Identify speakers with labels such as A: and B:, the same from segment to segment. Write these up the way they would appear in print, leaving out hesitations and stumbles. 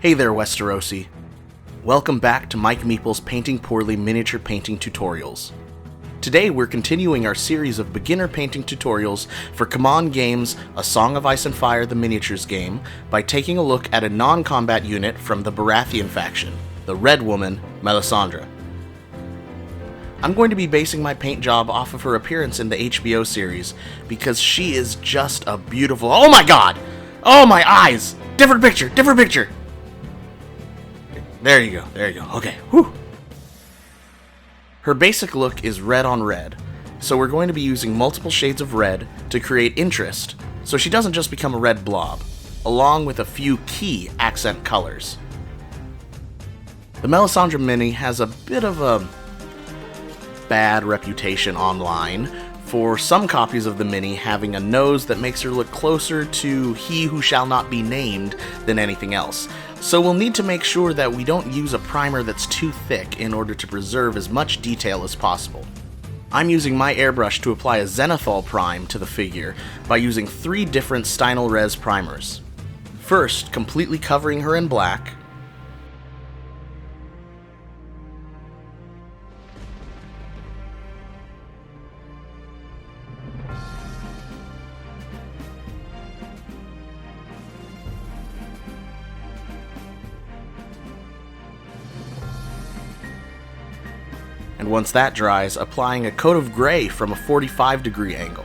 A: Hey there, Westerosi. Welcome back to Mike Meeple's Painting Poorly miniature painting tutorials. Today we're continuing our series of beginner painting tutorials for CMON Games, A Song of Ice and Fire the Miniatures game, by taking a look at a non-combat unit from the Baratheon faction, the Red Woman, Melisandre. I'm going to be basing my paint job off of her appearance in the HBO series, because she is just a beautiful— oh my god! Oh my eyes! Different picture! There you go, okay, whew! Her basic look is red on red, so we're going to be using multiple shades of red to create interest, so she doesn't just become a red blob, along with a few key accent colors. The Melisandre Mini has a bit of a bad reputation online for some copies of the Mini having a nose that makes her look closer to He Who Shall Not Be Named than anything else. So we'll need to make sure that we don't use a primer that's too thick in order to preserve as much detail as possible. I'm using my airbrush to apply a Zenithal prime to the figure by using 3 different Stynylrez primers. First, completely covering her in black. And once that dries, applying a coat of gray from a 45-degree angle.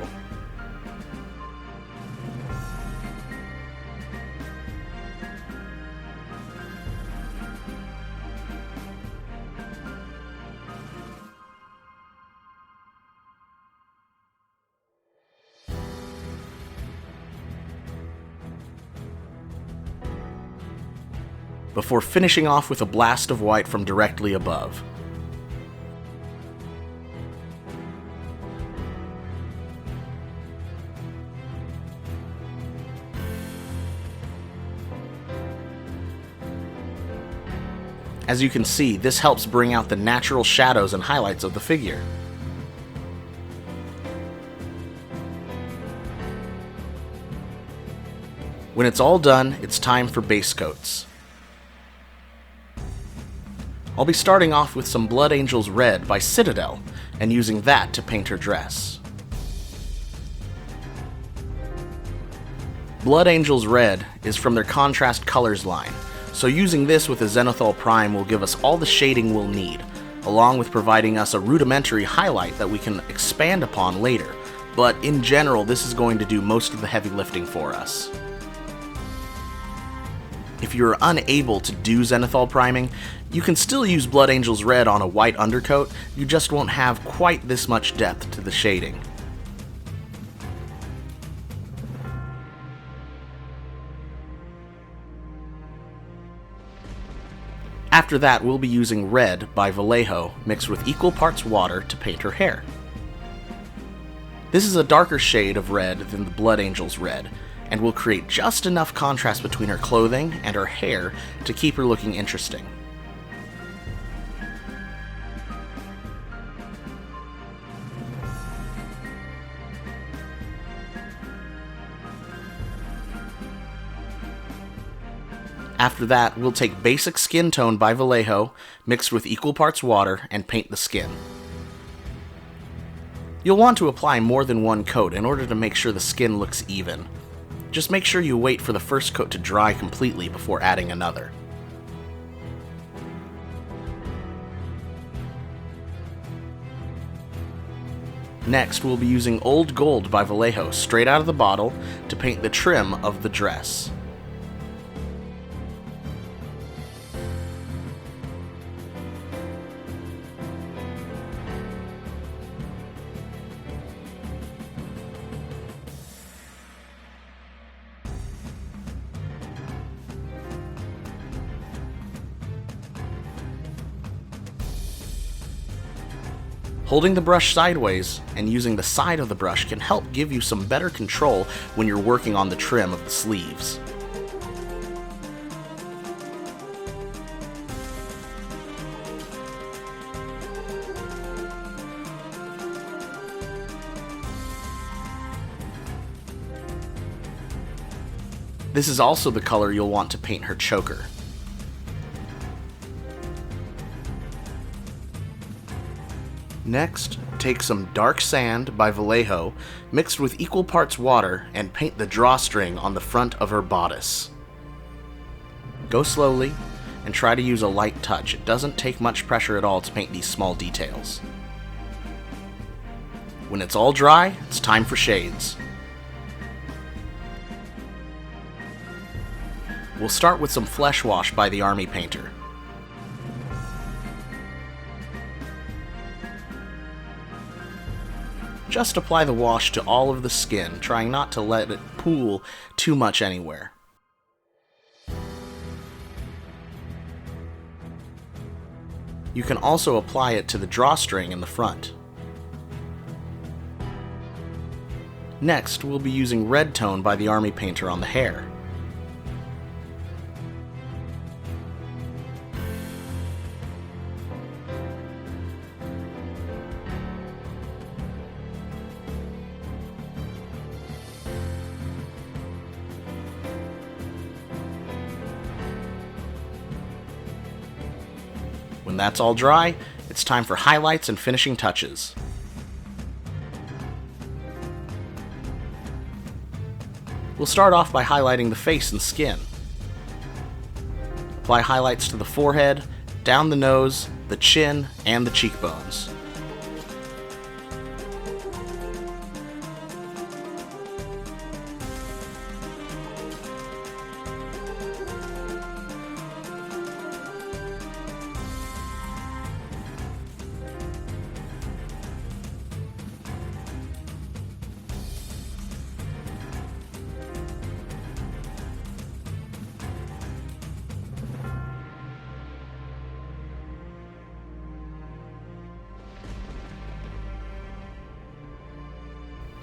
A: Before finishing off with a blast of white from directly above. As you can see, this helps bring out the natural shadows and highlights of the figure. When it's all done, it's time for base coats. I'll be starting off with some Blood Angels Red by Citadel, and using that to paint her dress. Blood Angels Red is from their Contrast Colors line, so using this with a Zenithal Prime will give us all the shading we'll need, along with providing us a rudimentary highlight that we can expand upon later, but in general this is going to do most of the heavy lifting for us. If you're unable to do Zenithal priming, you can still use Blood Angels Red on a white undercoat, you just won't have quite this much depth to the shading. After that, we'll be using Red by Vallejo mixed with equal parts water to paint her hair. This is a darker shade of red than the Blood Angels Red, and will create just enough contrast between her clothing and her hair to keep her looking interesting. After that, we'll take Basic Skin Tone by Vallejo, mixed with equal parts water, and paint the skin. You'll want to apply more than one coat in order to make sure the skin looks even. Just make sure you wait for the first coat to dry completely before adding another. Next, we'll be using Old Gold by Vallejo straight out of the bottle to paint the trim of the dress. Holding the brush sideways and using the side of the brush can help give you some better control when you're working on the trim of the sleeves. This is also the color you'll want to paint her choker. Next, take some dark sand by Vallejo, mixed with equal parts water, and paint the drawstring on the front of her bodice. Go slowly, and try to use a light touch. It doesn't take much pressure at all to paint these small details. When it's all dry, it's time for shades. We'll start with some flesh wash by the Army Painter. Just apply the wash to all of the skin, trying not to let it pool too much anywhere. You can also apply it to the drawstring in the front. Next, we'll be using red tone by the Army Painter on the hair. When that's all dry, it's time for highlights and finishing touches. We'll start off by highlighting the face and skin. Apply highlights to the forehead, down the nose, the chin, and the cheekbones.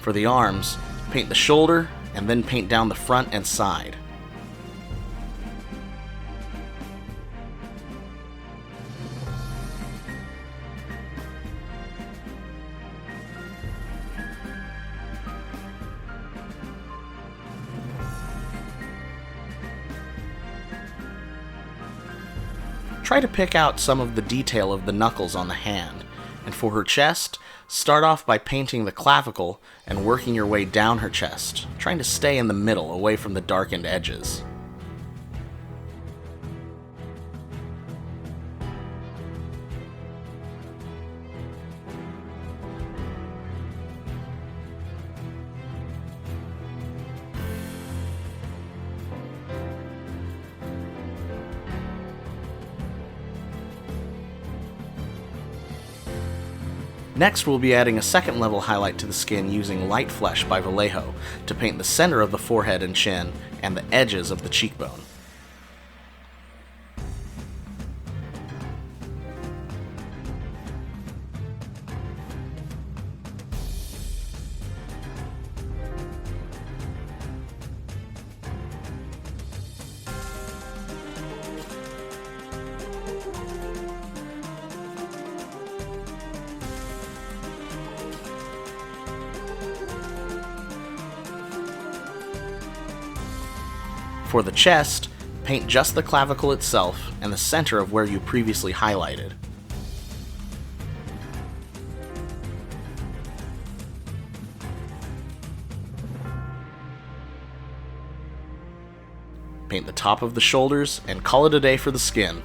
A: For the arms, paint the shoulder and then paint down the front and side. Try to pick out some of the detail of the knuckles on the hand, and for her chest, start off by painting the clavicle and working your way down her chest, trying to stay in the middle, away from the darkened edges. Next, we'll be adding a second level highlight to the skin using Light Flesh by Vallejo to paint the center of the forehead and chin and the edges of the cheekbone. For the chest, paint just the clavicle itself and the center of where you previously highlighted. Paint the top of the shoulders and call it a day for the skin.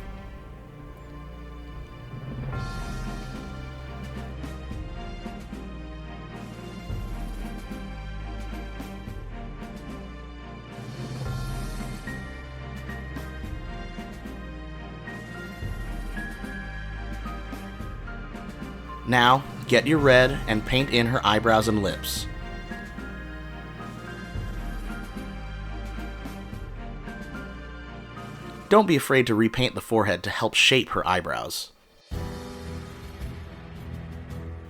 A: Now, get your red and paint in her eyebrows and lips. Don't be afraid to repaint the forehead to help shape her eyebrows.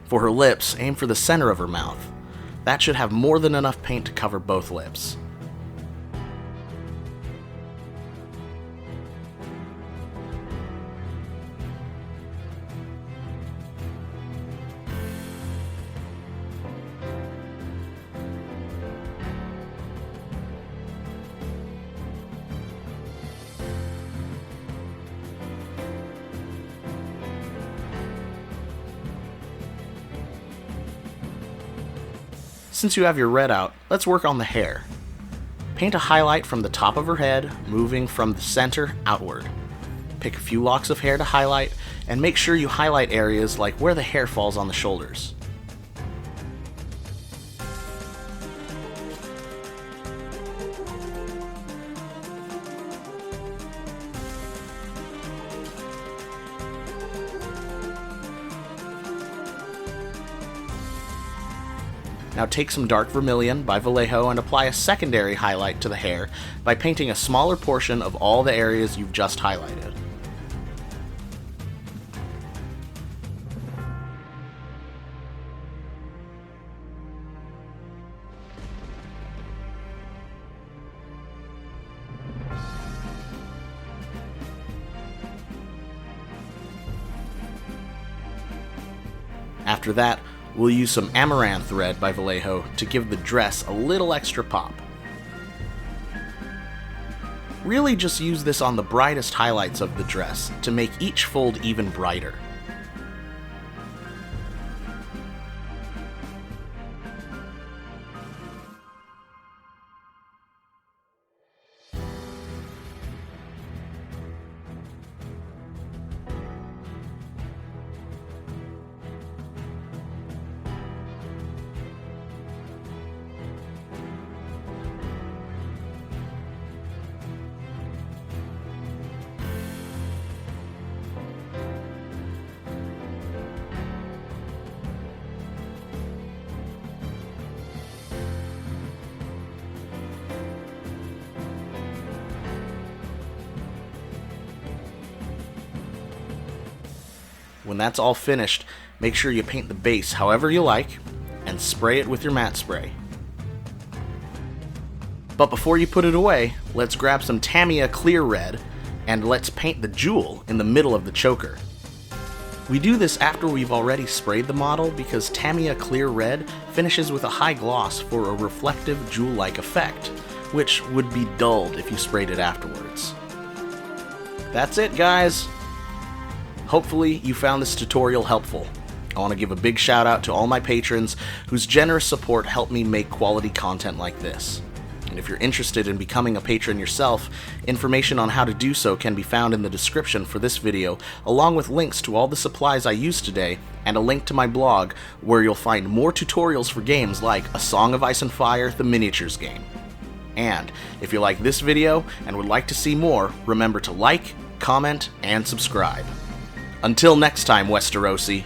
A: For her lips, aim for the center of her mouth. That should have more than enough paint to cover both lips. Since you have your red out, let's work on the hair. Paint a highlight from the top of her head, moving from the center outward. Pick a few locks of hair to highlight, and make sure you highlight areas like where the hair falls on the shoulders. Now take some dark vermilion by Vallejo and apply a secondary highlight to the hair by painting a smaller portion of all the areas you've just highlighted. After that, we'll use some amaranth red by Vallejo to give the dress a little extra pop. Really just use this on the brightest highlights of the dress to make each fold even brighter. When that's all finished, make sure you paint the base however you like, and spray it with your matte spray. But before you put it away, let's grab some Tamiya Clear Red, and let's paint the jewel in the middle of the choker. We do this after we've already sprayed the model because Tamiya Clear Red finishes with a high gloss for a reflective jewel-like effect, which would be dulled if you sprayed it afterwards. That's it, guys! Hopefully you found this tutorial helpful. I want to give a big shout out to all my patrons whose generous support helped me make quality content like this. And if you're interested in becoming a patron yourself, information on how to do so can be found in the description for this video, along with links to all the supplies I used today, and a link to my blog where you'll find more tutorials for games like A Song of Ice and Fire, the miniatures game. And if you like this video and would like to see more, remember to like, comment, and subscribe. Until next time, Westerosi.